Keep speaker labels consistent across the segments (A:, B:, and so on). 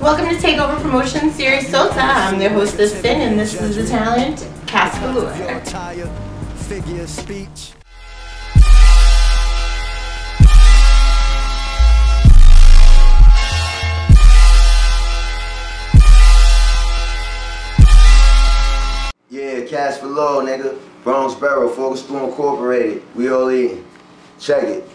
A: Welcome to Takeover Promotion Series SOTA. I'm their hostess, Sin, and this is the talent, Cast Vallure.
B: Yeah, Cast Vallure, nigga. Bronx Borough, Focus Incorporated. We all eating. Check it.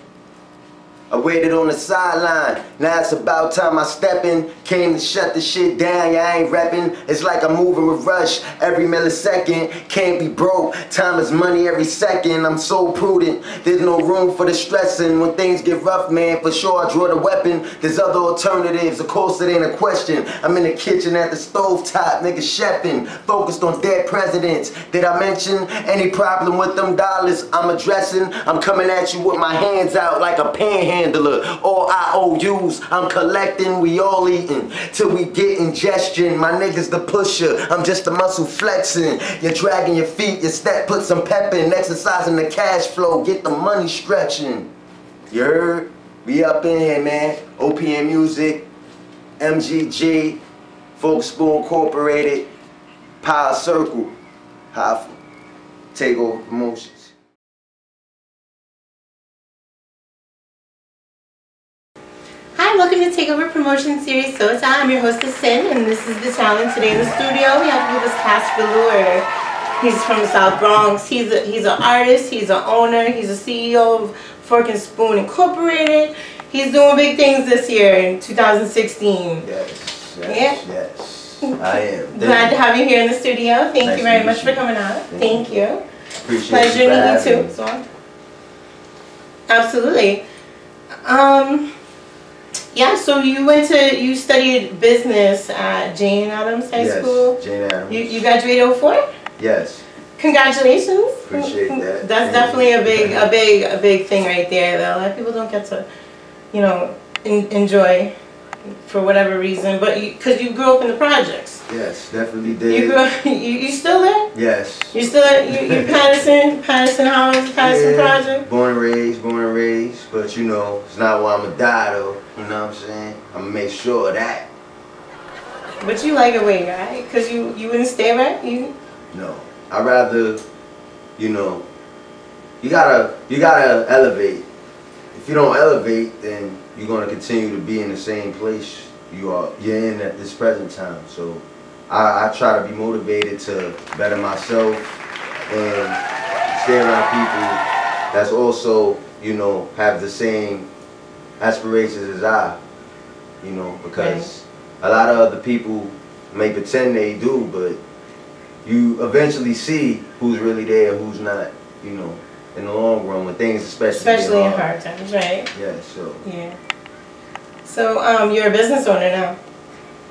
B: I waited on the sideline, now it's about time I step in. Came to shut the shit down, yeah, I ain't reppin'. It's like I'm moving with rush every millisecond. Can't be broke, time is money every second. I'm so prudent, there's no room for the stressing. When things get rough, man, for sure I draw the weapon. There's other alternatives, of course it ain't a question. I'm in the kitchen at the stovetop, nigga chefing. Focused on dead presidents. Did I mention any problem with them dollars I'm addressing? I'm coming at you with my hands out like a panhandler. All IOUs I'm collecting, we all eating till we get ingestion. My niggas the pusher, I'm just the muscle flexing. You're dragging your feet, your step, put some pep in. Exercising the cash flow, get the money stretching. You heard? We up in here, man. OPM Music, MGG, Focus Incorporated, Power Circle, Hoffa, Takeover Promotions.
A: Hi, welcome to Takeover Promotion Series SOTA. I'm your hostess, Sin, and this is the talent. Today in the studio, we have with us Cast Vallure. He's from the South Bronx. He's an artist, he's an owner, he's a CEO of Fork and Spoon Incorporated. He's doing big things this year in 2016.
B: Yes,
A: yes.
B: I am.
A: Glad to have you here in the studio. Thank you very much for coming out. Thank you.
B: Appreciate
A: Pleasure
B: you
A: meeting you too. So, absolutely. Yeah, so you studied business at Jane Addams High School?
B: Yes, Jane Addams.
A: You graduated 04?
B: Yes.
A: Congratulations.
B: Appreciate that.
A: That's definitely a big thing right there that a lot of people don't get to, you know, enjoy for whatever reason, but because you grew up in the projects.
B: Yes, definitely did.
A: You grew up, you still there?
B: Yes.
A: You still you Patterson House, Patterson Project?
B: Born and raised, but you know, it's not where I'm gonna die though, you know what I'm saying? I'm gonna make sure of that.
A: But you like it way, right? Because you wouldn't stay back?
B: No, I'd rather, you know, you gotta elevate. If you don't elevate, then you're gonna continue to be in the same place you're in at this present time. So I try to be motivated to better myself and stay around people that's also, you know, have the same aspirations as I, you know, because a lot of other people may pretend they do, but you eventually see who's really there and who's not, you know, in the long run when things especially
A: in hard times, right?
B: Yeah, so.
A: Yeah. So you're a business owner now.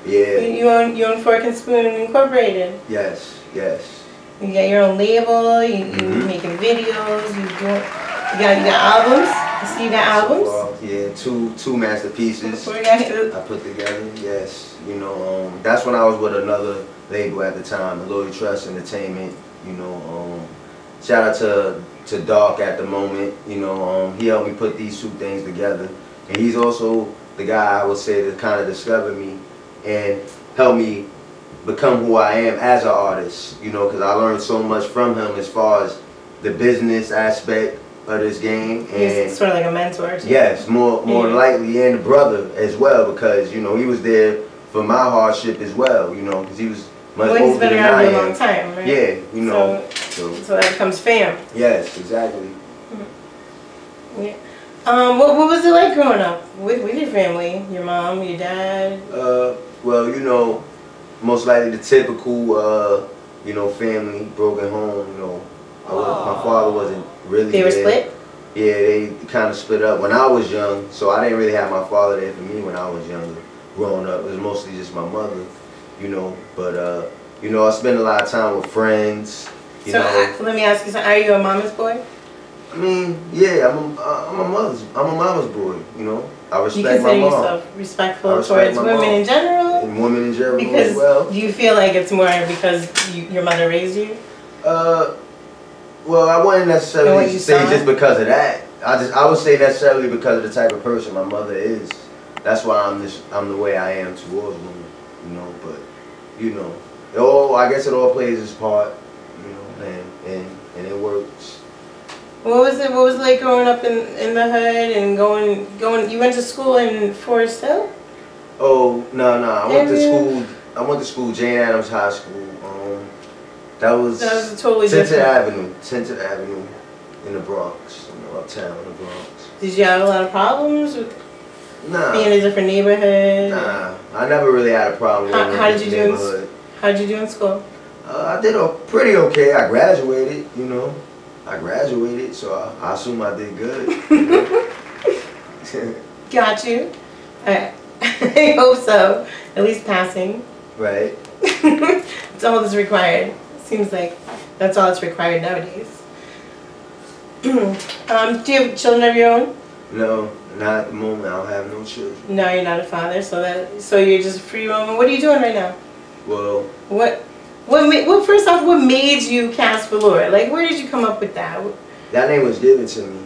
B: Yeah.
A: You own Fork and Spoon Incorporated.
B: Yes, yes.
A: You got your own label. You making videos. You got albums. I see you got albums.
B: Yeah, two masterpieces I put together. Yes, you know, that's when I was with another label at the time, Loyal Trust Entertainment. You know, shout out to Doc at the moment. You know, he helped me put these two things together, and he's also the guy I would say that kind of discovered me and helped me become who I am as an artist, you know, because I learned so much from him as far as the business aspect of this game. And
A: he's sort of like a mentor too.
B: Yes, more likely, and a brother as well, because, you know, he was there for my hardship as well, you know, because he was much older
A: he's been
B: than
A: around
B: I
A: you
B: am.
A: a long time, right?
B: Yeah, you know.
A: So that becomes fam.
B: Yes, exactly.
A: Yeah. What was it like growing up with your family, your mom, your dad?
B: Well, you know, most likely the typical, you know, family, broken home, you know. My father wasn't really
A: They were
B: there.
A: split?
B: Yeah, they kind of split up when I was young, so I didn't really have my father there for me when I was younger. Growing up, it was mostly just my mother, you know. But, you know, I spent a lot of time with friends, you know.
A: Let me ask you something. Are you a mama's boy?
B: I mean, yeah, I'm a mama's boy, you know. I respect my mom.
A: You consider yourself respectful towards women in general?
B: And women in general
A: because
B: as well.
A: Do you feel like it's more because your mother raised you?
B: Well, I wouldn't necessarily say just because of that. I would say necessarily because of the type of person my mother is. that's why I'm the way I am towards women, you know. But you know, I guess it all plays its part, you know, and it works.
A: What was it? What was it like growing up in the hood and going? You went to school in Forest Hill?
B: Oh no, I went to school Jane Addams High School. That was
A: totally different.
B: Tinted Avenue in the Bronx, you know, uptown in the Bronx.
A: Did you have a lot of problems with being in a different neighborhood?
B: Nah, I never really had a problem with
A: How did you do? How did you do in school?
B: I did pretty okay. I graduated, you know. So I assume I did good. You know?
A: Got you. I hope so. At least passing.
B: Right.
A: That's all that's required. Seems like that's all that's required nowadays. Do you have children of your own?
B: No, not at the moment. I don't have no children.
A: No, you're not a father, so you're just a free roaming. What are you doing right now?
B: Well,
A: first off, what made you Cast Vallure? Like, where did you come up with that?
B: That name was given to me,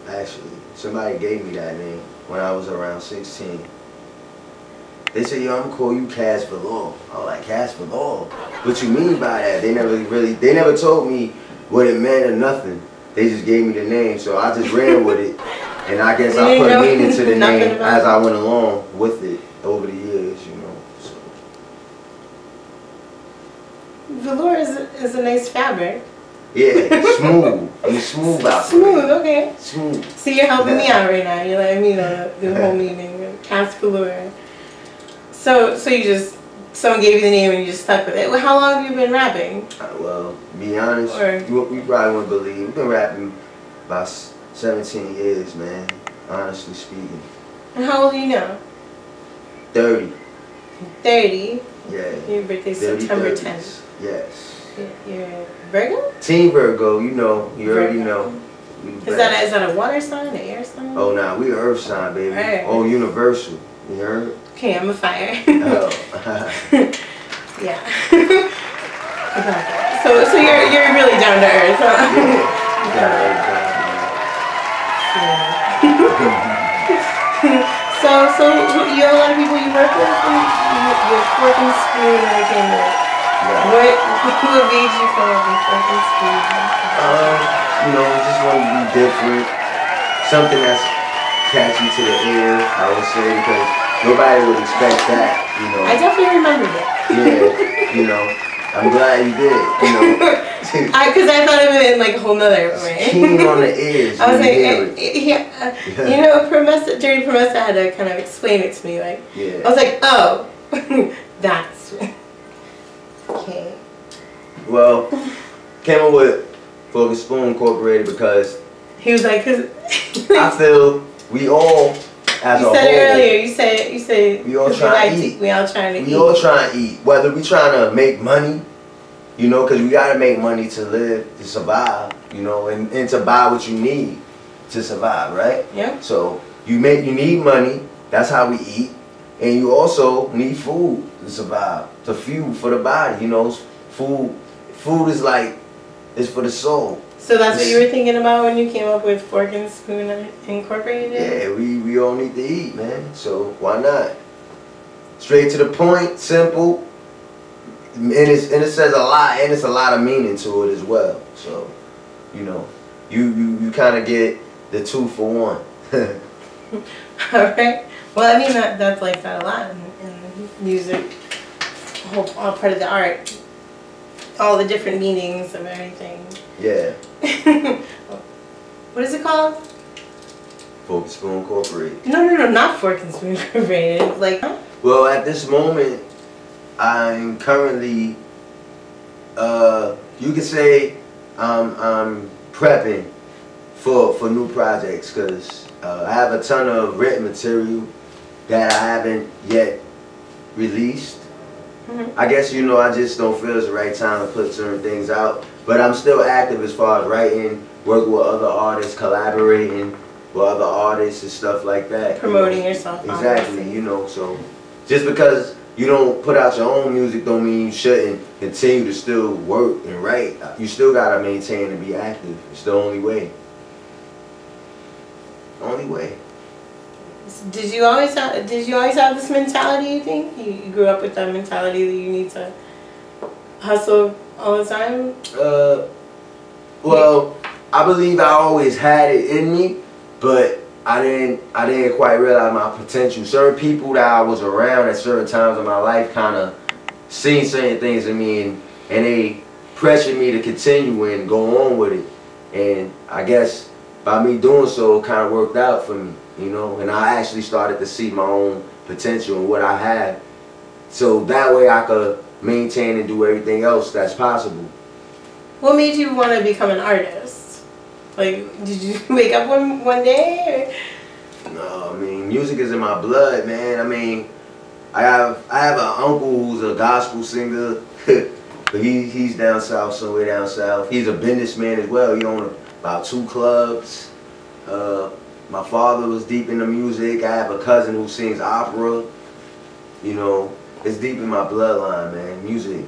B: actually. Somebody gave me that name when I was around 16. They said, yo, I'm gonna call you Cast Vallure. I was like, Cast Vallure? What you mean by that? They never told me what it meant or nothing. They just gave me the name, so I just ran with it. And I guess I put meaning to the name as I went along with it over the years, you know. So.
A: Velour is a nice fabric.
B: Yeah, smooth. It's smooth out there.
A: Smooth, okay.
B: Smooth.
A: See, you're helping me out right now. You're letting me know the whole meaning. Cast Vallure. So someone gave you the name and you just stuck with it. Well, how long have you been rapping?
B: Well, to be honest, you probably wouldn't believe. We've been rapping about 17 years, man, honestly speaking.
A: And how old are you now?
B: 30.
A: 30?
B: Yeah.
A: Your birthday's September 10th.
B: Yes.
A: You're Virgo?
B: Team Virgo, you know. You already know.
A: Is that a water sign, an air sign?
B: Oh, nah, we earth sign, baby.
A: Right.
B: Oh, universal. You heard?
A: Okay, I'm a fire.
B: Oh.
A: Yeah. So you're really down to earth, huh? So you have a lot of people you work with? You're working school and everything. What made you come up with working school?
B: You know, just wanted to be different. Something that's catchy to the ear, I would say, because nobody would expect that, you know.
A: I definitely remembered it.
B: Yeah, you know. I'm glad you did, you know.
A: Because I thought of it in like a whole nother way.
B: Keen on the ears.
A: I was like, you know, Dirty Promessa had to kind of explain it to me. Like,
B: yeah.
A: I was like, oh, that's okay.
B: Well, came up with Focus Spoon Incorporated because
A: he was like,
B: I feel we all. As
A: you said it earlier. You said
B: we all trying to eat.
A: We all trying to eat.
B: We all trying to eat. Whether we trying to make money, you know, because we got to make money to live, to survive, you know, and to buy what you need to survive, right?
A: Yeah.
B: So you need money. That's how we eat, and you also need food to survive, to fuel for the body. You know, food is like it's for the soul.
A: So that's what you were thinking about when you came up with Fork and Spoon Incorporated?
B: Yeah, we all need to eat, man. So why not? Straight to the point, simple, and it says a lot, and it's a lot of meaning to it as well. So, you know, you kind of get the 2 for 1.
A: All right. Well, I mean that's like that a lot in music, all part of the art, all the different meanings of everything.
B: Yeah.
A: What is it called?
B: Fork and Spoon Incorporated.
A: No, not Fork and Spoon Incorporated. Like, huh?
B: Well, at this moment, I'm currently, you could say, I'm prepping for new projects because I have a ton of written material that I haven't yet released. Mm-hmm. I guess, you know, I just don't feel it's the right time to put certain things out. But I'm still active as far as writing, working with other artists, collaborating with other artists and stuff like that.
A: Promoting yourself.
B: Exactly, you know, so just because you don't put out your own music don't mean you shouldn't continue to still work and write. You still gotta maintain and be active. It's the only way. Only way.
A: Did you always have this mentality, you think? You grew up with that mentality that you need to hustle all the time?
B: Well, I believe I always had it in me, but I didn't quite realize my potential. Certain people that I was around at certain times in my life kind of seen certain things in me, and they pressured me to continue and go on with it. And I guess by me doing so, it kind of worked out for me, you know. And I actually started to see my own potential and what I had, so that way I could maintain and do everything else that's possible.
A: What made you want to become an artist? Like, did you wake up one day? Or?
B: No, I mean, music is in my blood, man. I mean, I have an uncle who's a gospel singer, but he's down south, somewhere down south. He's a businessman as well. He owns about 2 clubs. My father was deep into music. I have a cousin who sings opera. You know, it's deep in my bloodline, man. Music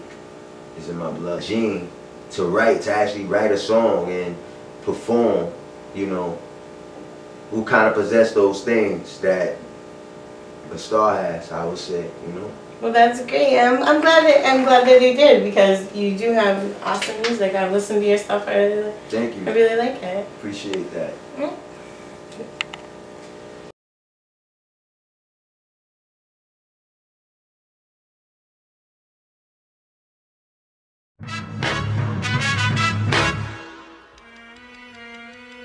B: is in my blood. Gene, to actually write a song and perform, you know, who kind of possess those things that a star has, I would say, you know.
A: Well, that's great. I'm glad that they did, because you do have awesome music. I've listened to your stuff.
B: Thank you.
A: I really like it.
B: Appreciate that.
A: Mm-hmm.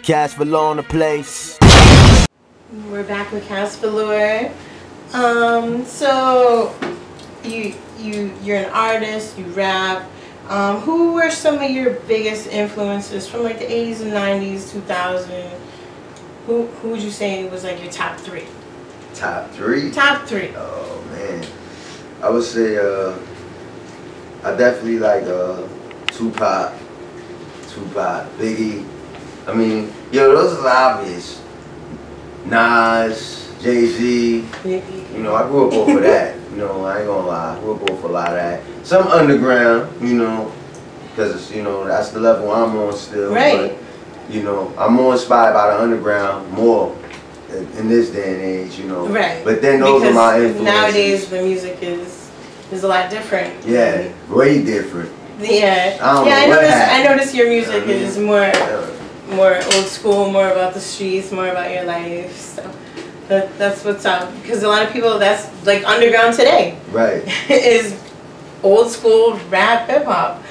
B: Cast Vallure on the place.
A: We're back with Cast Vallure. So you're an artist, you rap. Who were some of your biggest influences from like the 80s and 90s, 2000? Who would you say was like your top 3?
B: Top 3?
A: Top 3.
B: Oh man, I would say I definitely like Tupac, Biggie. I mean, yo, those are obvious. Nas, Jay-Z. You know, I grew up off of that. You know, I ain't gonna lie. I grew up off a lot of that. Some underground, you know, because, you know, that's the level I'm on still.
A: Right.
B: But, you know, I'm more inspired by the underground more in this day and age, you know.
A: Right.
B: But then those are my influences.
A: Nowadays, the music is a lot different.
B: Yeah, way different.
A: Yeah. I noticed your music is more old school, more about the streets, more about your life. So that's what's up. Because a lot of people, that's like underground today.
B: Right.
A: Is old school rap, hip hop.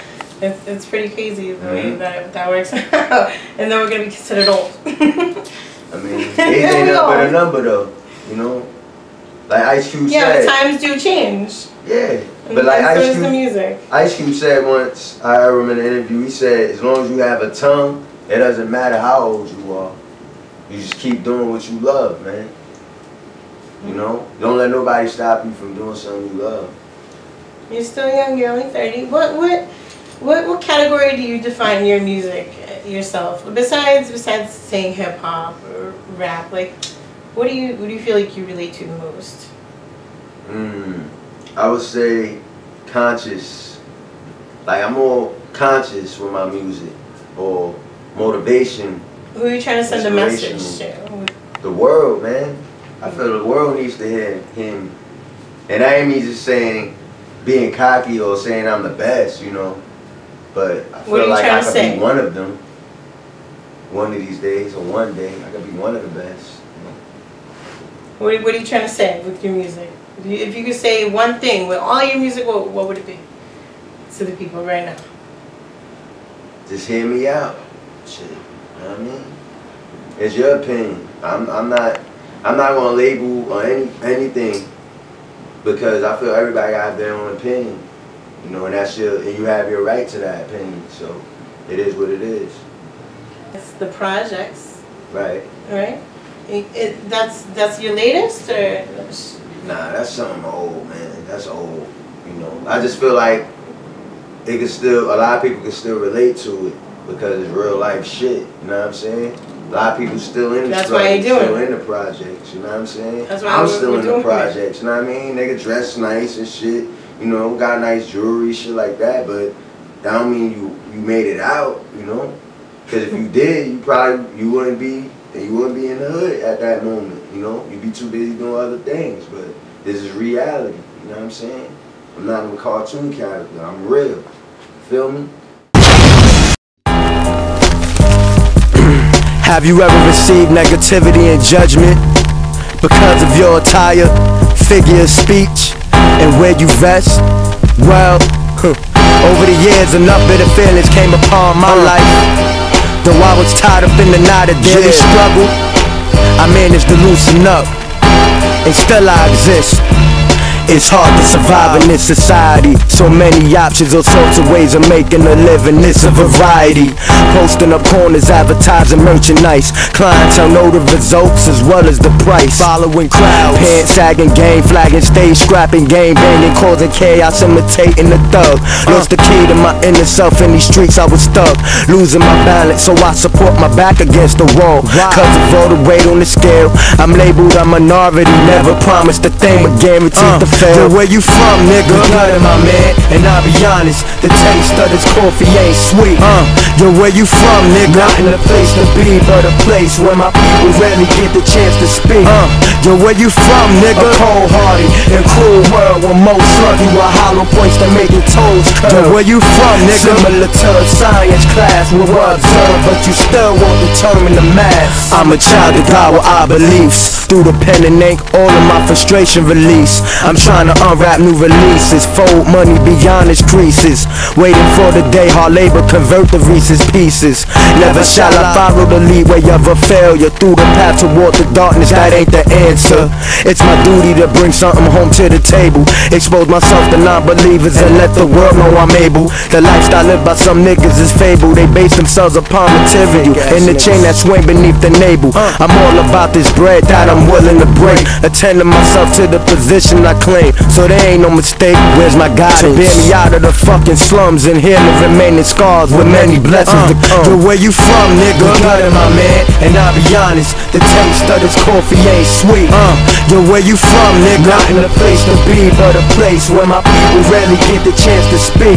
A: It's pretty crazy the way that works out. And then we're gonna be considered old.
B: I mean, age ain't nothing but a number though. You know, like Ice Cube said.
A: Yeah, but times do change.
B: Yeah.
A: And
B: but like
A: so does the music.
B: Ice Cube said once, I heard him in an interview, he said, as long as you have a tongue, it doesn't matter how old you are. You just keep doing what you love, man. You know? Don't let nobody stop you from doing something you love.
A: You're still young, you're only 30. What category do you define your music yourself? Besides saying hip hop or rap, like what do you feel like you relate to the most?
B: I would say conscious. Like I'm more conscious with my music, or motivation.
A: Who are you trying to send a message to?
B: The world, man. I feel the world needs to hear him. And I ain't me just saying being cocky or saying I'm the best, you know. But I feel like I could be one of them. One of these days, or one day, I could be one of the best. You know?
A: What are you trying to say with your music? If you could say one thing with all your music, what would it be to the people right now?
B: Just hear me out. Shit. You know what I mean? It's your opinion. I'm not gonna label or anything, because I feel everybody got their own opinion. You know, and you have your right to that opinion. So it is what it is.
A: It's the projects.
B: Right.
A: Right? That's your latest, or?
B: Nah, that's something old, man. That's old. You know, I just feel like a lot of people can still relate to it because it's real life shit. You know what I'm saying? A lot of people still in the struggle, still in the projects. You know what I'm saying?
A: That's why
B: I'm still in the projects. You know what I mean? Nigga dress nice and shit. You know, got nice jewelry, shit like that. But that don't mean you made it out. You know? Because if you did, you wouldn't be in the hood at that moment. you know, you be too busy doing other things, but this is reality, you know what I'm saying? I'm not a cartoon character, I'm real, feel me?
C: Have you ever received negativity and judgment because of your attire, figure of speech, and where you vest? Well, over the years enough bitter feelings came upon my life. Though I was tied up in the knot of daily struggle, I managed to loosen up, and still I exist. It's hard to survive in this society. So many options, all sorts of ways of making a living. It's a variety. Posting up corners, advertising merchandise. Clientele know the results as well as the price. Following crowds, pants sagging, game flagging, stage scrapping, game banging, causing chaos, imitating the thug. Lost the key to my inner self in these streets. I was stuck, losing my balance, so I support my back against the wall. Cause of all the weight on the scale, I'm labeled a minority. Never promised a thing, but guaranteed to fail. Yo, where you from, nigga? Blood, my man, and I'll be honest, the taste of this coffee ain't sweet. Yo, where you from, nigga? Not in a place to be, but a place where my people rarely get the chance to speak. Yo, where you from, nigga? A cold-hearted and cruel world where most slug you with hollow points that make your toes curl. Yo, where you from, nigga? Similar to a science class where we're observed, but you still won't determine the mass. I'm a child of God with our beliefs. Through the pen and ink, all of my frustration release. I'm trying to unwrap new releases, fold money beyond its creases, waiting for the day hard labor convert the Reese's pieces. Never shall I follow the leadway of a failure through the path toward the darkness. That ain't the answer. It's my duty to bring something home to the table, expose myself to non-believers and let the world know I'm able. The lifestyle lived by some niggas is fable. They base themselves upon material in the chain that swing beneath the navel. I'm all about this bread that I'm willing to break, attending myself to the position I claim. So there ain't no mistake, where's my guidance? To bear me out of the fucking slums and heal the remaining scars with many blessings to come. Yo, where you from, nigga? Blood, my man, and I'll be honest, the taste of this coffee ain't sweet. Yo, where you from, nigga? Not in a place to be, but a place where my people rarely get the chance to speak.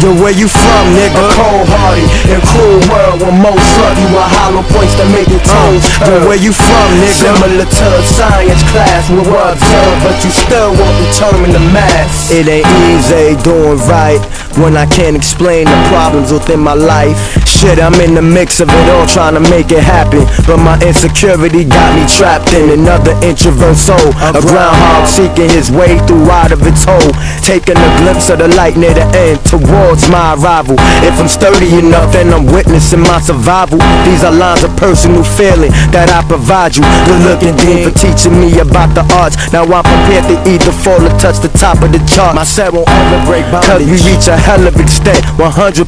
C: Yo, where you from, nigga? A cold-hearted and cruel world where most slug you with hollow points that make your toes curl. Yo, where you from, nigga? Similar to a science class where we're observed, but you still won't determine the mass. It ain't easy doing right when I can't explain the problems within my life. Shit, I'm in the mix of it all trying to make it happen, but my insecurity got me trapped in another introvert soul. A groundhog seeking his way through out of its hole, taking a glimpse of the light near the end towards my arrival. If I'm sturdy enough, then I'm witnessing my survival. These are lines of personal feeling that I provide you. Good looking dean for teaching me about the arts. Now I'm prepared to either fall or touch the top of the chart. My set won't ever break bondage, cause we reach a hell of extent, 100%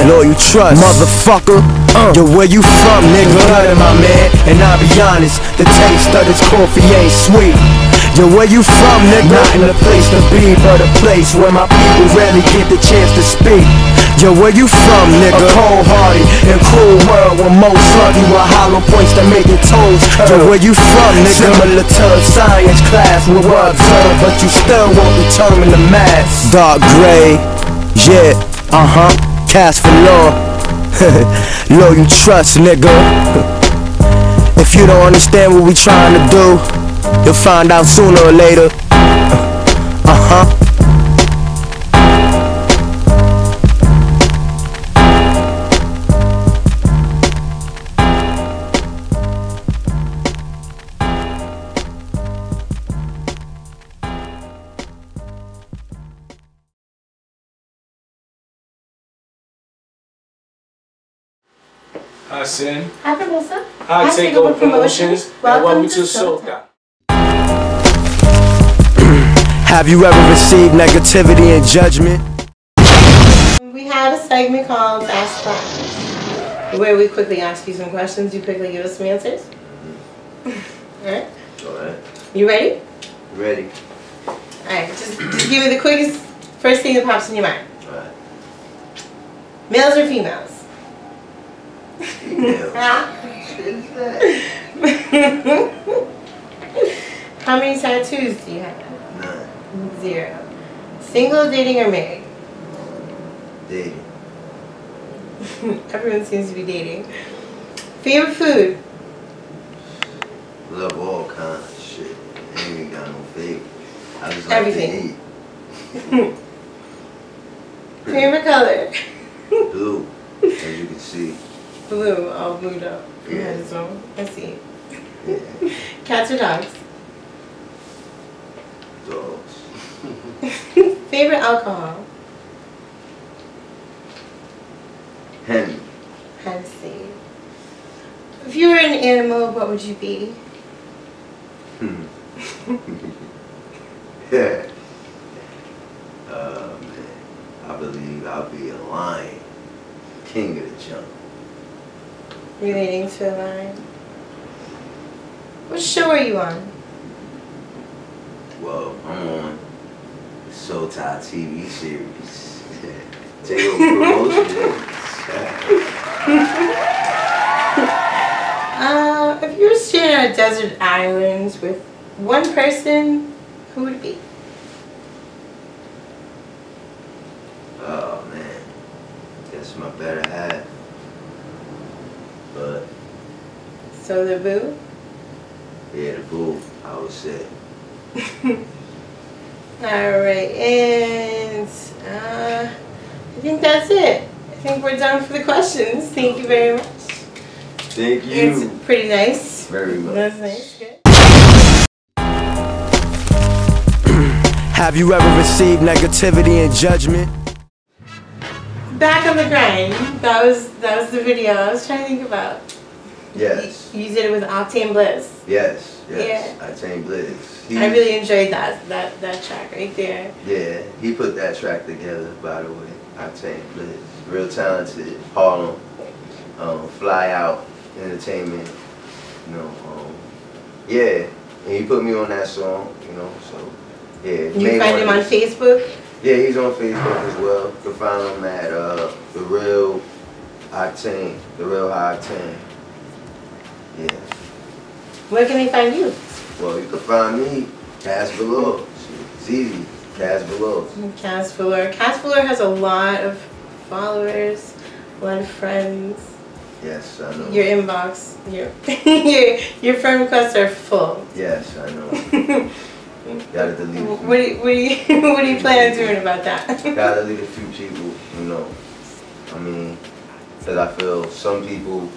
C: loyal trust, motherfucker. Yo, where you from, nigga? Blood, my man, and I'll be honest, the taste of this coffee ain't sweet. Yo, where you from, nigga? Not in a place to be, but a place where my people rarely get the chance to speak. Yo, where you from, nigga? A cold-hearted and cruel world where most slug you with hollow points that make your toes curl. Yo, where you from, nigga? Similar to a science class where we're observed, but you still won't determine the mass. Dark gray, yeah, Cast Vallure. Lord, you trust, nigga. If you don't understand what we trying to do, you'll find out sooner or later.
D: Hi, Sin.
A: Hi, Vanessa.
D: Hi, Takeover Promotions. Welcome to SOTA.
C: Have you ever received negativity and judgment?
A: We have a segment called Ask Questions, where we quickly ask you some questions. You quickly give us some answers. Alright?
B: Alright.
A: You ready?
B: Ready.
A: Alright, just give me the quickest first thing that pops in your mind.
B: Alright.
A: Males or females?
B: Females.
A: How many tattoos do you have?
B: None.
A: 0. Single, dating, or married?
B: Dating.
A: Everyone seems to be dating. Favorite food?
B: love all kinds of shit. I ain't even got no favorite. I just like
A: Everything.
B: to eat.
A: Favorite color?
B: Blue, as you can see.
A: Blue, all blued up.
B: Yeah.
A: So I see.
B: Yeah.
A: Cats or dogs?
B: Dogs.
A: Favorite alcohol?
B: Henny.
A: Hennessy. If you were an animal, what would you be?
B: Yeah. Man. I believe I'll be a lion. King of the jungle.
A: Relating to a lion. What show are you on?
B: Well, I'm on the SOTAtv series. Takeover Promotions.
A: If you were stranded on a desert island with one person, who would it be?
B: Oh man, that's my better half. But
A: So the boo?
B: yeah, the boo, I would say.
A: Alright, and I think that's it. I think we're done for the questions. Thank you very much.
B: Thank you.
A: It's pretty nice.
B: Very much.
A: That's nice. Good.
C: Have you ever received negativity and judgment?
A: Back on the grind. That was the video I was trying to think about.
B: Yes.
A: You did it with Octane Bliss.
B: Yes.
A: Yeah.
B: Octane Bliss.
A: I really enjoyed that track right there.
B: Yeah, he put that track together, by the way. Octane Bliss. Real talented. Harlem. Fly Out Entertainment. You know, yeah. And he put me on that song, you know, so yeah.
A: You find him on Facebook?
B: Yeah, he's on Facebook as well. You can find him at The Real Octane. The Real High Octane. Yeah.
A: Where can they find you?
B: Well, you can find me, Cast Vallure. It's easy, Cast Vallure.
A: Cast Vallure. Cast Vallure has a lot of followers, a lot of friends.
B: Yes, I know.
A: Your inbox, your friend requests are full.
B: Yes, I know. Gotta delete a few.
A: What do you plan on doing about that?
B: Gotta delete a few people, you know. I mean, because I feel some people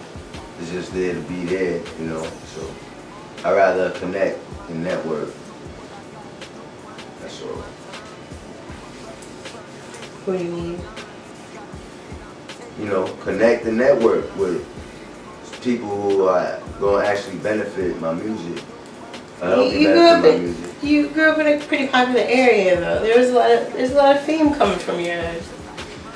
B: is just there to be there, you know. So I'd rather connect and network. That's all.
A: What do you mean?
B: You know, connect and network with people who are going to actually benefit my music.
A: You grew up in a pretty popular area, though. There's a lot of fame coming from yours.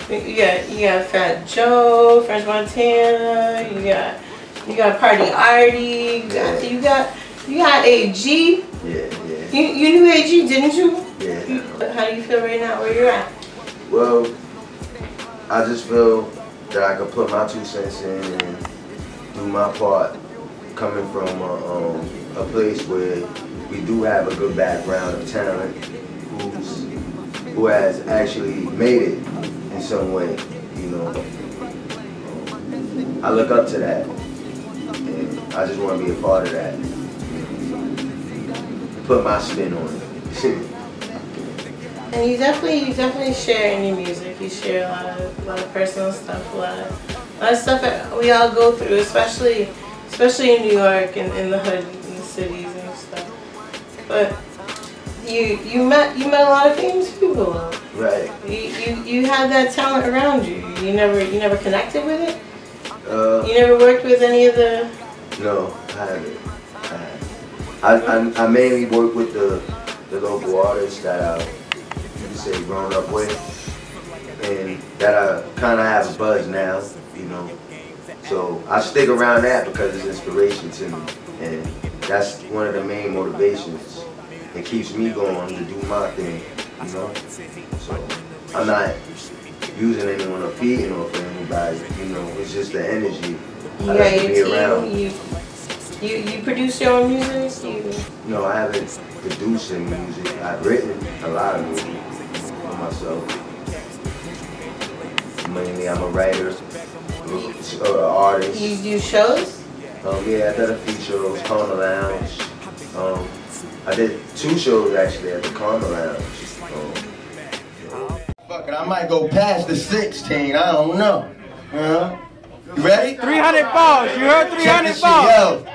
A: You got Fat Joe, French Montana. You got Party Artie. You got AG.
B: Yeah.
A: You knew AG, didn't you?
B: Yeah.
A: How do you feel right now? Where you're at?
B: Well, I just feel that I could put my 2 cents in and do my part, coming from a place where we do have a good background of talent who has actually made it in some way, you know. I look up to that, and I just want to be a part of that. Put my spin on it.
A: And you definitely share in your music. You share a lot of personal stuff, a lot of stuff that we all go through, especially in New York and in the hood, in the cities and stuff. But you met a lot of famous people.
B: Right.
A: You had that talent around you. You never connected with it. You never worked with any of the.
B: No, I haven't. I mainly work with the local artists that I, you could say, grown up with, and that I kind of have a buzz now, you know. So I stick around that because it's inspiration to me, and that's one of the main motivations. It keeps me going to do my thing, you know. So I'm not using anyone or feeding off of anybody, you know. It's just the energy.
A: You got your team. You produce your own music?
B: No, I haven't produced any music. I've written a lot of music for myself. Mainly, I'm a writer, an artist.
A: You do shows?
B: Yeah, I did a few shows, Karma Lounge. I did 2 shows actually at the Karma Lounge. Fuck it, I might go past the 16, I don't know. You ready?
E: 300 balls, you heard? 300 balls.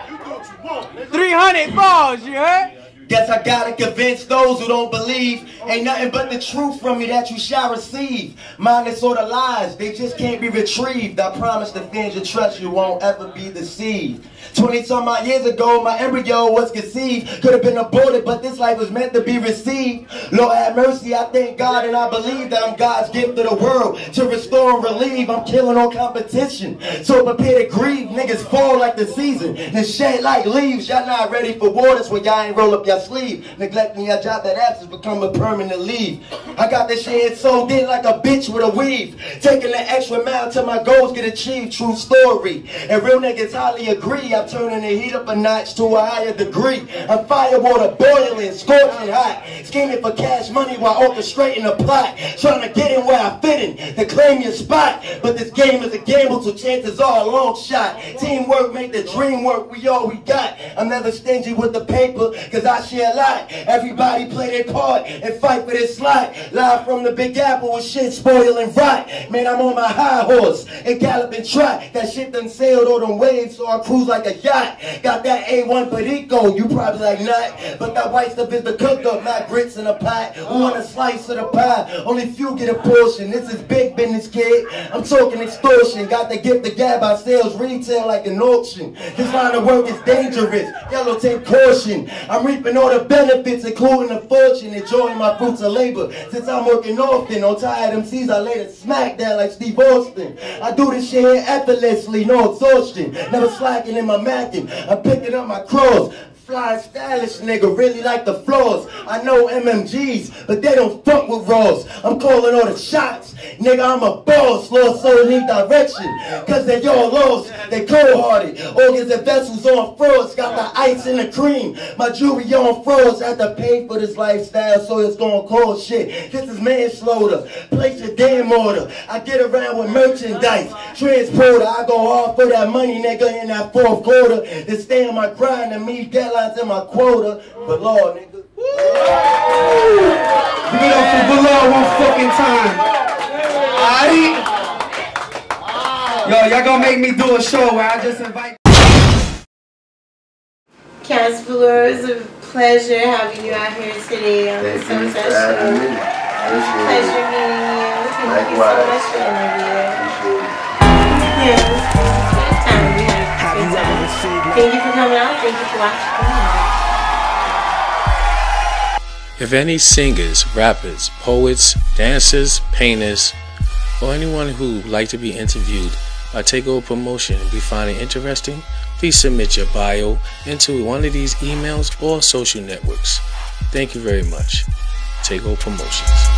E: 300 balls, you heard?
C: Guess I gotta convince those who don't believe. Ain't nothing but the truth from me that you shall receive. Mindless or the lies, they just can't be retrieved. I promise to fans you trust, you won't ever be deceived. 20-some odd years ago, my embryo was conceived. Could have been aborted, but this life was meant to be received. Lord have mercy, I thank God and I believe that I'm God's gift to the world to restore and relieve. I'm killing all competition, so prepare to grieve. Niggas fall like the season and shed like leaves. Y'all not ready for war, that's when y'all ain't roll up your sleeve. Neglecting your job, that absence become a permanent leave. I got this shit sold in like a bitch with a weave. Taking the extra mile till my goals get achieved. True story. And real niggas highly agree. I'm turning the heat up a notch to a higher degree. I'm firewater boiling, scorching hot. Scheming for cash money while orchestrating a plot. Trying to get in where I fit in, to claim your spot. But this game is a gamble, so chances are a long shot. Teamwork make the dream work, we all we got. I'm never stingy with the paper, cause I share a lot. Everybody play their part and fight for this slot. Live from the Big Apple with shit spoil and rot. Man, I'm on my high horse and galloping trot. That shit done sailed on them waves, so I cruise like a yacht. Got that A1 Perico, you probably like not. But that white stuff is the cook-up, not grits in a pot. Who want a slice of the pie? Only few get a portion. This is big business, kid. I'm talking extortion. Got the gift of gab, I sales retail like an auction. This line of work is dangerous. Yellow tape caution. I'm reaping all the benefits, including the fortune, enjoying my fruits of labor. Since I'm working often on tired MCs, I lay the smack down like Steve Austin. I do this shit effortlessly, no exhaustion. Never slacking in my macking. I'm picking up my cross. Fly stylish nigga, really like the flaws. I know MMGs, but they don't fuck with Raws. I'm calling all the shots. Nigga, I'm a boss, lost soul need direction. Cause they all lost, they cold-hearted. Organs and vessels on frauds, got the ice and the cream. My jewelry on frauds, had to pay for this lifestyle, so it's gonna cost shit. This is manslaughter, place your damn order. I get around with merchandise, transporter. I go hard for that money, nigga, in that 4th quarter. To stay on my grind and meet deadlines in my quota. But Lord, nigga.
E: Give it up for Vallure one fucking time. Alright? Yo, y'all gonna make me do a show where I just invite.
A: Cast Vallure, it's a pleasure having you out here today on the
B: Thank you for
A: SOTA
B: having
A: show.
B: me.
A: Pleasure meeting you. Thank you so much for the interview. Yeah, it was a good time. We had a good time. Thank you for coming out. Thank you for watching.
D: If any singers, rappers, poets, dancers, painters, or anyone who would like to be interviewed by Takeover Promotion and be finding interesting, please submit your bio into one of these emails or social networks. Thank you very much. Takeover Promotions.